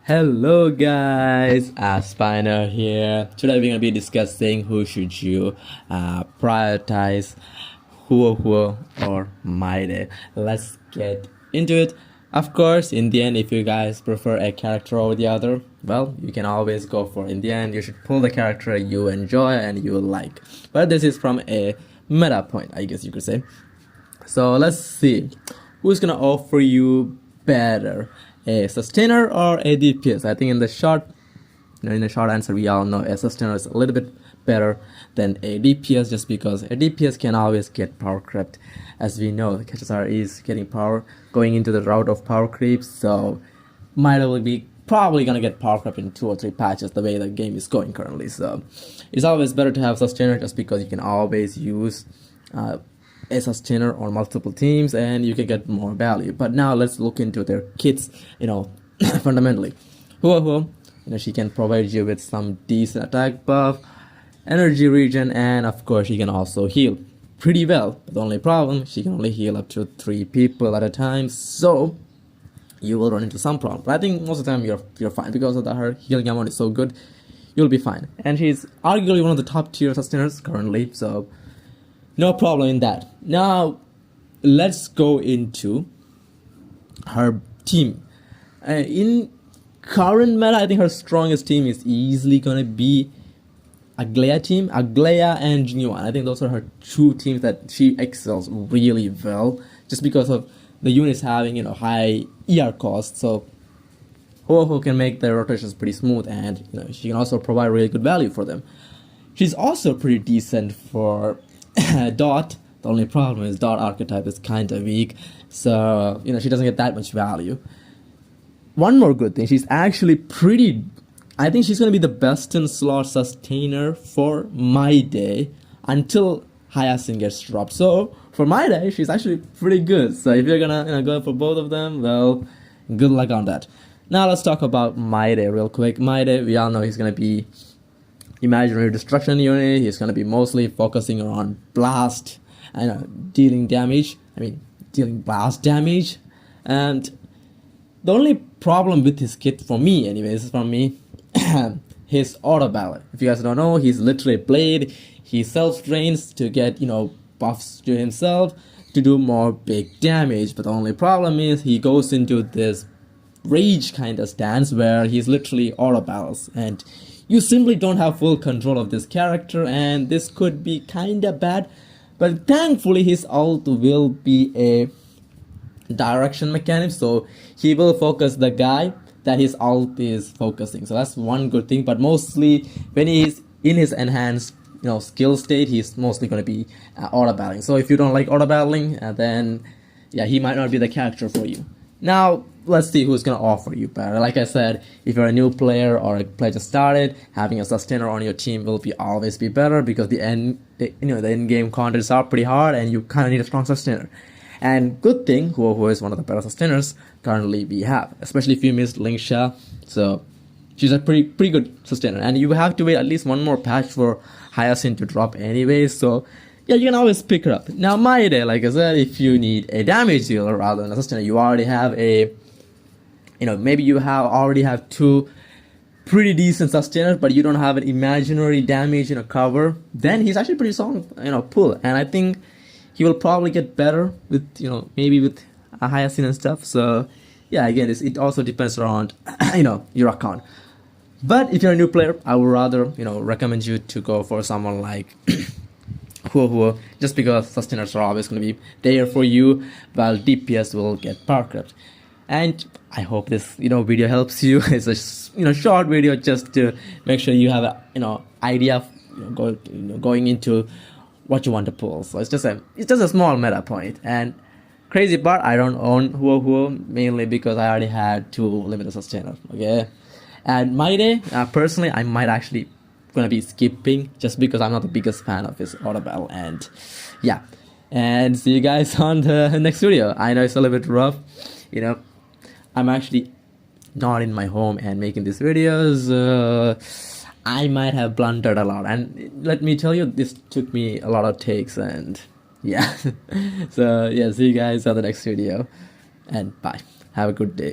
Hello guys, Spiner here. Today we're gonna be discussing who should you prioritize, Huohuo or Mydei. Let's get into it. Of course, in the end, if you guys prefer a character over the other, well, you can always go for. In the end, you should pull the character you enjoy and you like. But this is from a meta point, I guess you could say. So let's see who's gonna offer you better, a sustainer or a DPS. I think in the short answer, we all know a sustainer is a little bit better than a DPS, just because a DPS can always get power crept. As we know, the KSR is getting power, going into the route of power creeps, so Mydei will be probably gonna get power crept in 2 or 3 patches the way the game is going currently. So it's always better to have sustainer, just because you can always use a sustainer on multiple teams and you can get more value. But now let's look into their kits, fundamentally. Huohuo, she can provide you with some decent attack buff, energy regen, and of course she can also heal pretty well. But the only problem, she can only heal up to 3 people at a time, so you will run into some problem. But I think most of the time you're fine, because of her healing amount is so good. You'll be fine, and she's arguably one of the top tier sustainers currently, so no problem in that. Now let's go into her team. In current meta, I think her strongest team is easily gonna be Aglaia and Genuine. I think those are her 2 teams that she excels really well, just because of the units having high ER cost. So Huohuo can make their rotations pretty smooth, and she can also provide really good value for them. She's also pretty decent for Dot. The only problem is Dot archetype is kind of weak, so she doesn't get that much value. One more good thing, she's actually I think she's gonna be the best in slot sustainer for Mydei until Hyacinth gets dropped. So for Mydei, she's actually pretty good. So if you're gonna go for both of them, well, good luck on that. Now let's talk about Mydei real quick. Mydei, we all know he's gonna be imaginary destruction unit. He's going to be mostly focusing on blast and dealing blast damage. And the only problem with his kit, for me anyways, his auto ballot. If you guys don't know, he's literally blade. He self-drains to get buffs to himself to do more big damage. But the only problem is he goes into this rage kind of stance where he's literally auto balance, and you simply don't have full control of this character, and this could be kinda bad. But thankfully his ult will be a direction mechanism, so he will focus the guy that his ult is focusing. So that's one good thing. But mostly when he's in his enhanced skill state, he's mostly going to be auto battling. So if you don't like auto battling, then yeah, he might not be the character for you. Now let's see who's gonna offer you better. Like I said, if you're a new player or a player just started, having a sustainer on your team will always be better, because the end game contests are pretty hard and you kind of need a strong sustainer. And good thing, Huohuo is one of the better sustainers currently we have, especially if you missed Lingsha. So she's a pretty good sustainer, and you have to wait at least one more patch for Hyacinth to drop anyway. So yeah, you can always pick her up. Now Mydei, like I said, if you need a damage dealer rather than a sustainer, you already have maybe you already have 2 pretty decent sustainers, but you don't have an imaginary damage cover, then he's actually pretty strong pull. And I think he will probably get better with maybe with a Hyacinth and stuff. So yeah, again, it also depends around your account. But if you're a new player, I would rather recommend you to go for someone like Huohuo, just because sustainers are always going to be there for you, while DPS will get power crept. And I hope this video helps you. It's a short video just to make sure you have a idea of going into what you want to pull. So it's just a small meta point. And crazy part, I don't own Huohuo, mainly because I already had 2 limited sustainers. Okay, and Mydei, personally, I might actually gonna be skipping, just because I'm not the biggest fan of his auto battle. And yeah, and see you guys on the next video. I know it's a little bit rough, I'm actually not in my home and making these videos. I might have blundered a lot, and let me tell you, this took me a lot of takes, and yeah. So yeah, see you guys on the next video, and bye. Have a good day.